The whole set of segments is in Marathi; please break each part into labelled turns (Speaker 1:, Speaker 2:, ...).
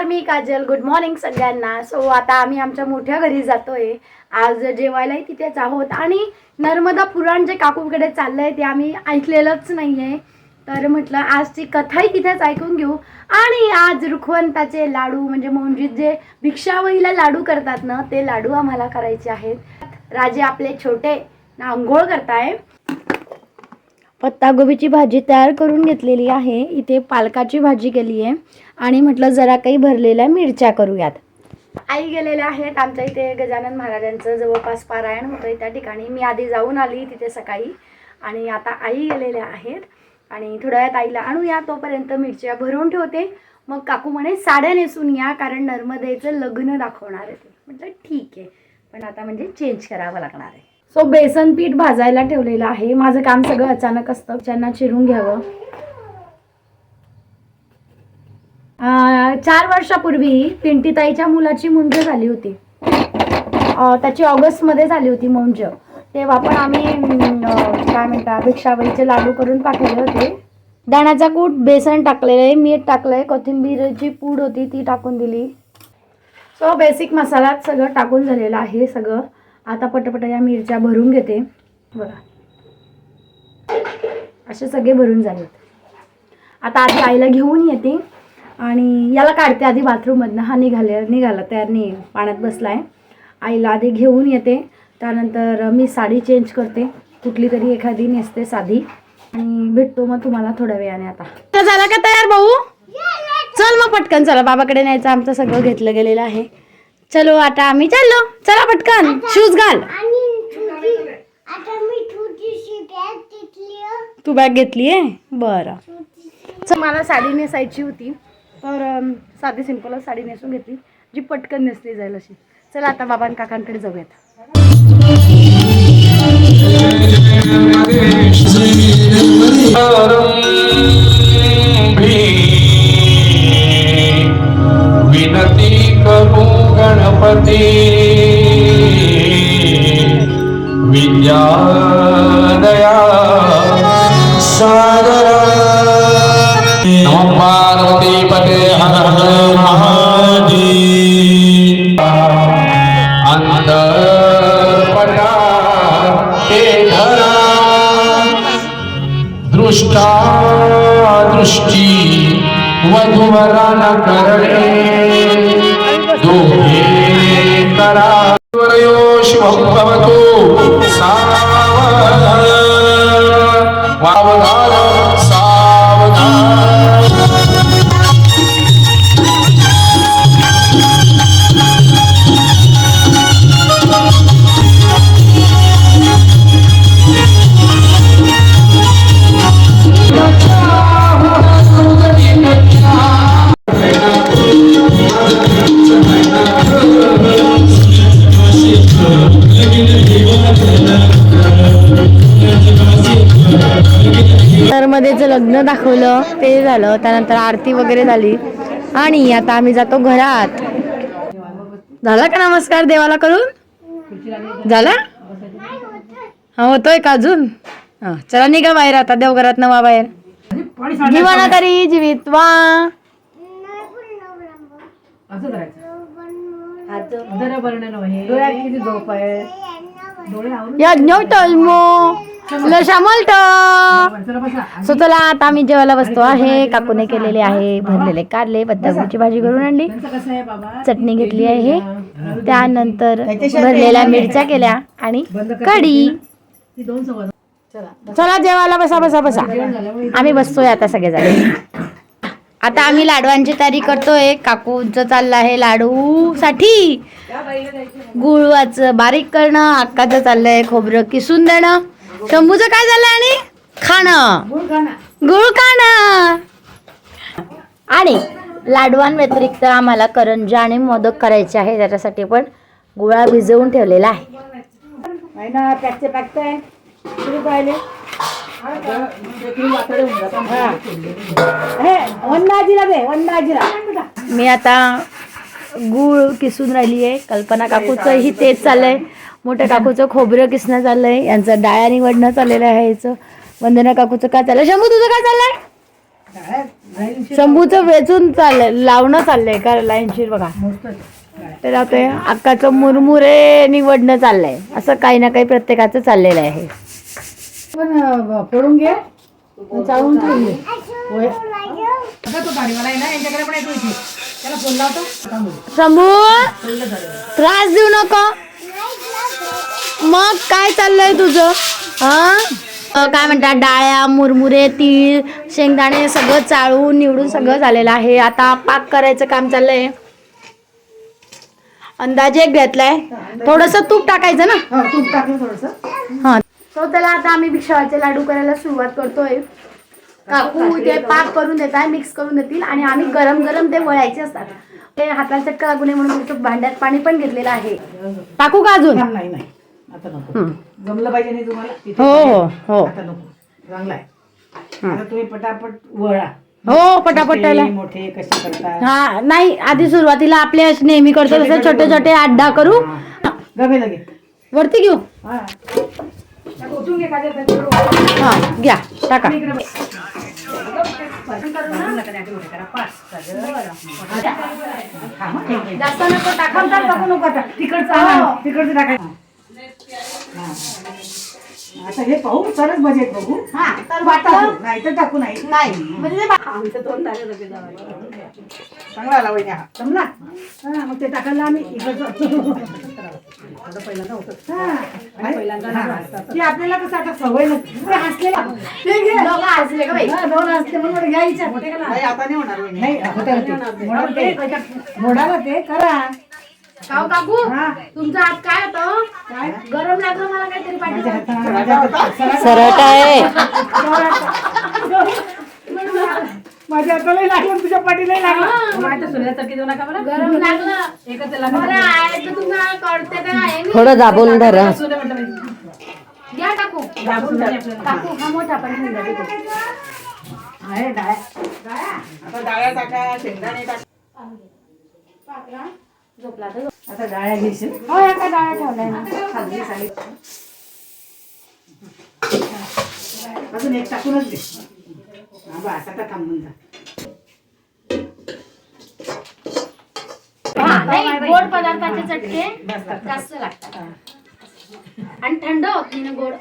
Speaker 1: मी काजल. गुड मॉर्निंग सगळ्यांना. सो आता आम्ही आमच्या मोठ्या घरी जातोय. आज जेवायलाही तिथेच आहोत आणि नर्मदा पुराण जे काकूंकडे चाललंय ते आम्ही ऐकलेलंच नाहीये, तर म्हटलं आजची कथाही तिथेच ऐकून घेऊ. आणि आज रुखवंताचे लाडू म्हणजे मोंजीत जे भिक्षावईला लाडू करतात ना, ते लाडू आम्हाला करायचे आहेत. राजे आपले छोटे आंघोळ करताय. पत्तागोबीची भाजी तयार करून घेतलेली आहे. इथे पालकाची भाजी केली आहे आणि म्हटलं जरा काही भरलेल्या मिरच्या करूयात. आई गेलेल्या आहेत. आमच्या इथे गजानन महाराजांचं जवळपास पारायण होतं त्या ठिकाणी. मी आधी जाऊन आली तिथे सकाळी आणि आता आई गेलेल्या आहेत आणि थोड्या वेळात आईला आणूया. तोपर्यंत मिरच्या भरून ठेवते. मग काकू म्हणे साड्या नेसून या कारण नर्मदेचं लग्न दाखवणार आहे. म्हटलं ठीक आहे, पण आता म्हणजे चेंज करावं लागणार आहे. सो बेसन पीठ भाजायला ठेवलेलं आहे. माझं काम सगळं अचानक असतं. त्यांना चिरून घ्यावं. 4 वर्षापूर्वी पिंटीताईच्या मुलाची मुंज झाली होती. त्याची ऑगस्टमध्ये झाली होती मुंज. तेव्हा पण आम्ही काय म्हणता भिक्षावईचे लाडू करून पाठवले होते. दाण्याचा कूट, बेसन टाकलेलं आहे, मीठ टाकलंय, कोथिंबीरची पूड होती ती टाकून दिली. सो बेसिक मसाला सगळं टाकून झालेलं आहे सगळं. आता पटपट या मिरच्या भरून घेते. बघा असे सगळे भरून झालेत. आता आधी आईला घेऊन येते आणि याला काढते आधी बाथरूममधनं. हा निघाला तयार नाही, पाण्यात बसलाय. आईला आधी घेऊन येते, त्यानंतर मी साडी चेंज करते, कुठली तरी एखादी नेसते साधी आणि भेटतो मग तुम्हाला थोड्या वेळाने. आता झाला का तयार भाऊ? चल मग पटकन चला, बाबाकडे न्यायचं. आमचं सगळं घेतलं गेलेलं आहे. चलो आता आम्ही चाललो. चला पटकन, शूज घाल. तू बॅग घेतली आहे? बरं. चल मला साडी नेसायची होती तर साधी सिंपल साडी नेसून घेतली जी पटकन नेसली जाईल अशी. चला आता बाबा काकांकडे जाऊयात.
Speaker 2: विनती करू गणपती विद्या दया सागर नमो पार्वती पते हर हर महादेव. अंतर पडा ते धरा दृष्टा दृष्टी वधूवरा न करणे दोहे करा. वरयो शुभं भवतु सावधान वावधान सावधान.
Speaker 1: नर्मदेचं लग्न दाखवलं ते झालं. त्यानंतर आरती वगैरे झाली आणि आता आम्ही जातो घरात. झाला का नमस्कार देवाला करून? झाला? हा होतोय का अजून? हा चला निघा बाहेर आता. देवघरात नवा बाहेर जीवाना तरी जीवित वा. सो चला आता आम्ही जेवायला बसतो आहे. काकूने केलेले आहे भरलेले कारले, पत्तागोबीची भाजी करून आणली, चटणी घेतली आहे, त्यानंतर भरलेल्या मिरच्या केल्या आणि कढी. चला जेवायला बसा बसा बसा. आम्ही बसतोय आता सगळेजण. आता आम्ही लाडवांची तयारी करतोय. काकूंचं चाललं आहे लाडू साठी गुळाचं बारीक करणं, अक्काचं चाललंय खोबरं किसून देणं, शंभूचं काय झालं आणि खाणं गुळ खाणं. आणि लाडवां व्यतिरिक्त आम्हाला करंजा आणि मोदक करायचे आहे. त्याच्यासाठी पण गुळा भिजवून ठेवलेला आहे. मी आता गुळ किसून राहिली आहे. कल्पना काकूचं ही तेच चाललंय. मोठ्या काकूचं खोबरं किसणं चाललंय, यांचं डाळ्या निवडणं चाललेलं आहे. याचं वंदना काकूचं काय चाललंय? शंभू तुझं काय चाललंय? शंभूचं वेचून चाललंय, लावणं चाललंय का लाईनशीर बघा. तर आता अक्काचं मुरमुरे निवडणं चाललंय. असं काही ना काही प्रत्येकाचं चाललेलं आहे.
Speaker 3: पडून घे चाळून ठेवून घे.
Speaker 1: शंभू त्रास देऊ नको. मग काय चाललंय तुझं? काय म्हणतात, डाळ्या, मुरमुरे, तीळ, शेंगदाणे सगळं चाळून निवडून सगळं झालेलं आहे. आता पाक करायचं काम चाललंय. अंदाजे एक घेतलाय. थोडस तूप टाकायचं ना.
Speaker 3: तूप टाकलं थोडस.
Speaker 1: हा, तो त्याला आता आम्ही भिक्षाचे लाडू करायला सुरुवात करतोय. काकू ते पाक करून देत आहे, मिक्स करून देतील आणि आम्ही गरम गरम ते वळायचे असतात. ते हाताला चटका लागू नये म्हणून भांड्यात पाणी पण घेतलेलं आहे. टाकू का अजून?
Speaker 3: नाही नाही आता नको. जमलं पाहिजे नाही तुम्हाला.
Speaker 1: हो हो
Speaker 3: आता नको. चांगला आहे. आता तुम्ही पटापट वळा.
Speaker 1: हो पटापट त्याला.
Speaker 3: मोठे कसे करता?
Speaker 1: हा नाही, आधी सुरुवातीला आपले नेहमी करतो तसे छोटे छोटे 8-10 करू.
Speaker 3: गमे लगे
Speaker 1: वरती घेऊ.
Speaker 3: हा ओतून घे का.
Speaker 1: हा घ्या टाका. जास्त नको टाका.
Speaker 3: टाकू नको आता. तिकडचं टाकायचं. आता हे पाहू सरच बजेट बघू.
Speaker 1: हा तर वाटलं
Speaker 3: नाही तर टाकू नाही.
Speaker 1: नाही म्हणजे ते आमचं दोन झाले.
Speaker 3: चांगला आला वहिनी. हा जमला. हा मग ते टाकायला आम्ही इकडचं पहिल्यांदा होतं. ती आपल्याला कसं आता सवय नसते. हसले
Speaker 1: दोघं हसले का बाई?
Speaker 3: दोन हसले म्हणून घ्यायच्या. आता नाही होणार. नाही होणार ते करा.
Speaker 1: काऊ काकू तुमचा हात काय होतं? गरम लागलं मला काहीतरी पाठी.
Speaker 4: सरट आहे.
Speaker 3: माझ्या हातालाही लागलं, तुझ्या पाठीलाही लागलं.
Speaker 1: गरम लागलं मला आहे तर तुम्हाला कळते का आहे.
Speaker 4: थोडं दाबून धरा.
Speaker 1: घ्या टाकू. टाकू हा मोठा पण घेऊन जा.
Speaker 3: आहे डाळ्या. आता डाळ्या टाका, शेंगदाणे टाका.
Speaker 1: झोपला तर
Speaker 3: आता डाळ्या घेशील.
Speaker 1: हो एका डाळ्या ठेवलाय ना.
Speaker 3: खाली साडी. अजून एक टाकूनच दे. बस आता थांबून जा.
Speaker 1: हा नाही, गोड पदार्थाचे चटके जास्त लागतात आणि थंड होत नाही ना गोड.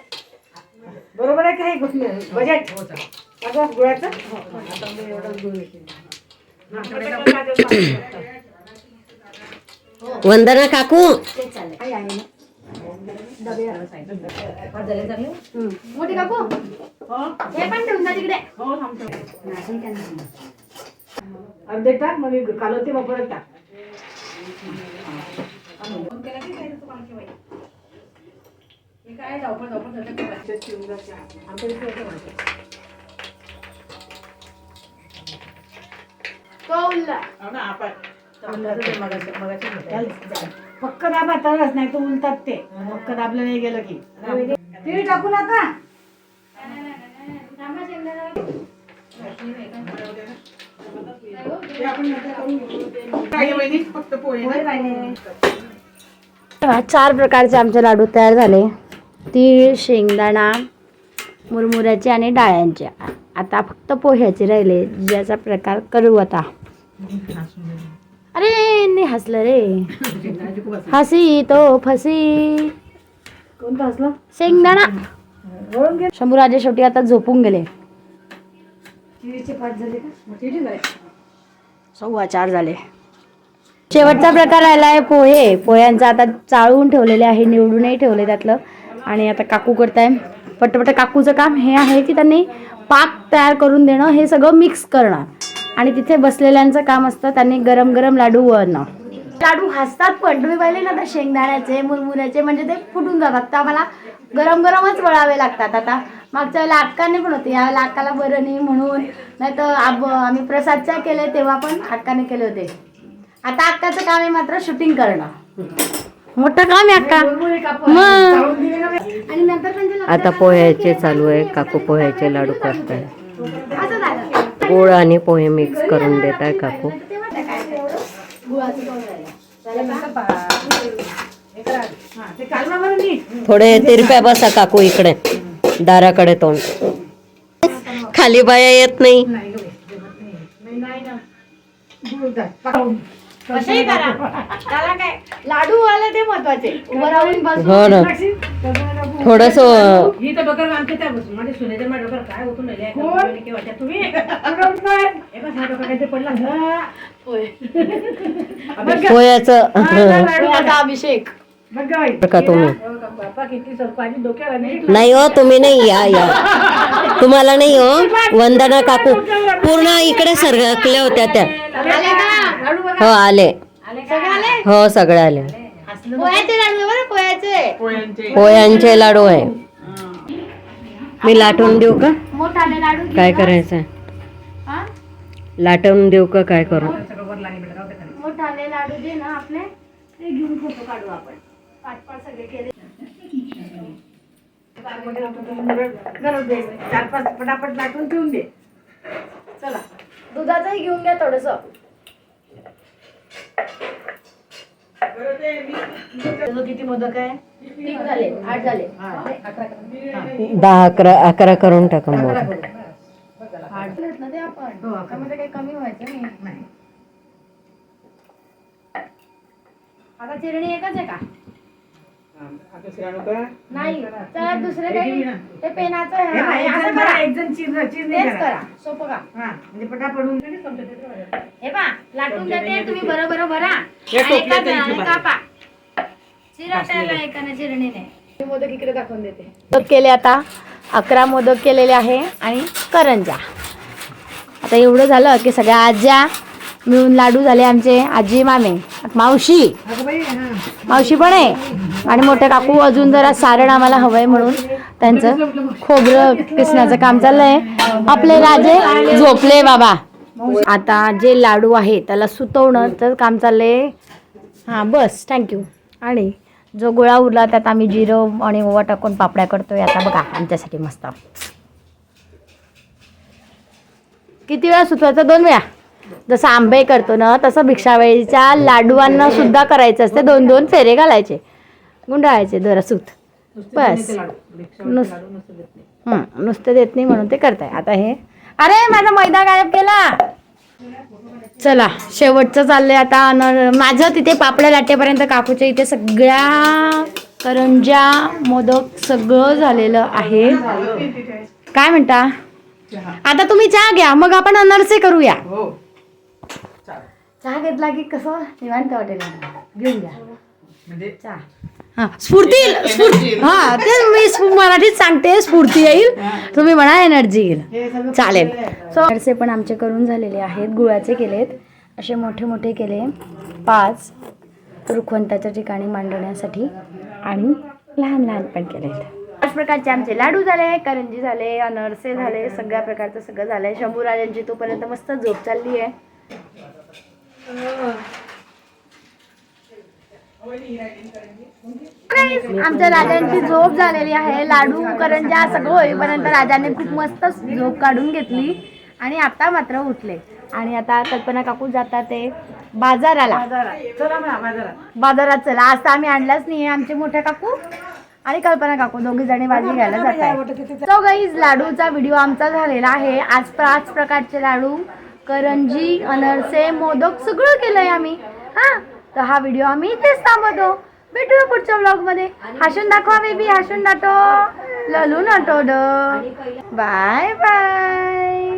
Speaker 3: बरोबर आहे का हे बजेट अगं गुळाचं.
Speaker 4: वंदना काकू
Speaker 1: ते चालेल. मोठी काकू हे पण ठेवून जा तिकडे.
Speaker 3: अर्धे टाक मग कालवते मग परत टाक. पक्क दाबा तरच, नाही तर उलतात ते. पक्क दाबलं नाही गेलं की. तीळ टाकू नका.
Speaker 1: चार प्रकारचे आमचे लाडू तयार झाले. तीळ, शेंगदाणा, मुरमुऱ्याचे आणि डाळ्यांचे. आता फक्त पोह्याचे राहिले, ज्याचा प्रकार करू आता. अरे नाही हसलं रे. हसी तो फसी.
Speaker 3: कोणतं असलं?
Speaker 1: शेंगदाणा.
Speaker 3: वळून घे.
Speaker 1: शंभूराजे शेवटी आता झोपून गेले.
Speaker 3: तीळचे 5 झाले का? तीळ झाले.
Speaker 1: 4:15 झाले. शेवटचा प्रकार राहिलाय पोहे. पोह्यांचा आता चाळून ठेवलेले आहे, निवडूनही ठेवले त्यातलं. आणि आता काकू करताय पटपट. काकूचं काम हे आहे की त्यांनी पाक तयार करून देणं, हे सगळं मिक्स करणं आणि तिथे बसलेल्यांचं काम असतं त्यांनी गरम गरम लाडू वळणं. लाडू हसतात पण तुम्ही पाहिले ना, आता शेंगदाण्याचे, मुरमुऱ्याचे म्हणजे ते फुटून जातात. तर आम्हाला गरम गरमच वळावे लागतात. आता मागच्या वेळेला अक्काने पण होते, यावेळेला अक्काला बरं नाही म्हणून. नाही तर आम्ही प्रसादच्या केले तेव्हा पण अक्काने केले होते. आता अक्काचं काम आहे मात्र शूटिंग करणं. मोठं काम आहे अक्का. आणि नंतर त्यांच्या
Speaker 4: आता पोह्याचे चालू आहे. काकू पोह्याचे लाडू करताय.
Speaker 1: असं झालं.
Speaker 4: गोड आणि पोहे मिक्स करून देत आहे काकू.
Speaker 3: ते कालवा बरं नीट.
Speaker 4: थोडे तिरप्या बसा काकू इकडे, दाराकडे तोंड. खाली बाया येत नाही.
Speaker 1: कसंही करा त्याला काय लाडू आले ते महत्वाचे उभं राहून बसून
Speaker 4: हो ना थोडस
Speaker 3: ही तर डोक्यावर आमच्या त्या माझ्या सुनेच्या माझ्या डोक्यावर काय होतून राहिले तुम्ही काहीतरी पडला
Speaker 4: पोह्याचं
Speaker 1: पोह्याचा अभिषेक
Speaker 4: का तुम्ही
Speaker 3: बाप्पा किती पाणी डोक्यावर
Speaker 4: नाही हो तुम्ही नाही या तुम्हाला नाही हो वंदना काकू पूर्ण इकडे सरकल्या होत्या त्या
Speaker 1: आले का
Speaker 4: हो आले
Speaker 1: सगळे आले
Speaker 4: हो सगळे आले
Speaker 1: पोह्याचे लाडू बरं पोह्याचे
Speaker 4: पोह्यांचे लाडू आहे मी लाटून देऊ का
Speaker 1: मोठाले लाडू
Speaker 4: काय करायचं
Speaker 1: हा?
Speaker 4: लाटून देऊ का काय करू
Speaker 1: मोठाले लाडू दे ना आपले ते घेऊन फोटो काढू आपण 5 सगळे केले
Speaker 3: 4-5 पटापट लाटून ठेवून दे
Speaker 1: चला दुधाचंही घेऊन घ्या थोडस किती मोदक आहे 3 झाले 8 झाले
Speaker 4: 10-11 करून टाका मग
Speaker 1: 8 ना ते आपण त्यामध्ये काही कमी व्हायचं नाही आता चिरणी एकच आहे का नाही तर दुसरे काही ते पेनाचं आहे. असं करा. तेच करा सोपं का
Speaker 3: म्हणजे पटापडून
Speaker 1: हे पा लाटून देते तुम्ही बरोबर भरा आणि एका जणाने कापा चिरा त्याला एकाने चिरणीने मोदक इकडे दाखवून देते मोदक केले आता 11 मोदक केलेले आहे आणि करंजा आता एवढं झालं की सगळ्या आज्या मिळून लाडू झाले आमचे आजी मामे मावशी पण आहे आणि मोठे काकू अजून जरा सारण आम्हाला हवंय म्हणून त्यांचं खोबरं किसण्याचं काम चाललंय आपले राजे झोपले बाबा आता जे लाडू आहे त्याला सुतवण्याचं काम चाललंय हां बस थँक्यू आणि जो गोळा उरला त्यात आम्ही जिरं आणि ओवा टाकून पापड्या करतोय आता बघा आमच्यासाठी मस्त किती वेळा सुतवायचं 2 वेळा जसं आंबे करतो ना तसं भिक्षावेळीच्या लाडूंना सुद्धा करायचं असते 2-2 फेरे घालायचे गुंडाळायचे जरा सूत बस नुसतं देत नाही म्हणून ते करताय आता हे अरे माझा मैदा गायब केला चला शेवटचं चाललंय आता माझं तिथे पापड्या लाटेपर्यंत काकूच्या इथे सगळ्या करंज्या मोदक सगळं झालेलं आहे काय म्हणता आता तुम्ही चहा घ्या मग आपण अनरसे करूया चहा घेतला की कसं निवांत वाटेल घेऊन घ्या चहा हा स्फूर्ती हा ते मी मराठीत सांगते स्फूर्ती येईल तुम्ही म्हणा एनर्जी येईल चालेल सो अनरसे पण आमचे करून झालेले आहेत गुळाचे केलेत असे मोठे मोठे केले 5 रुखवंताच्या ठिकाणी मांडण्यासाठी आणि लहान लहान पण केलेत 5 प्रकारचे आमचे लाडू झाले करंजी झाले अनरसे झाले सगळ्या प्रकारचं सगळं झालंय शंभूराजांची तोपर्यंत मस्त झोप चालली आहे आमच्या राजांची झोप झालेली आहे लाडू करंजा सगळं होईपर्यंत राजाने खूप मस्त झोप काढून घेतली आणि आता मात्र उठले आणि आता कल्पना काकू जातात ते बाजाराला चला आज तर आम्ही आणलाच नाही आमचे मोठ्या काकू आणि कल्पना काकू दोघी जणी भाजी घ्यायला जातात सो गाईज लाडूचा व्हिडिओ आमचा झालेला आहे आज 5 प्रकारचे लाडू करंजी अनरसे मोदक सगळं केलंय आम्ही हा तर हा व्हिडिओ आम्ही इथेच थांबवतो भेटूया पुढच्या व्लॉग मध्ये हसून दाखवा बेबी हसून दाटो ललू नटो बाय बाय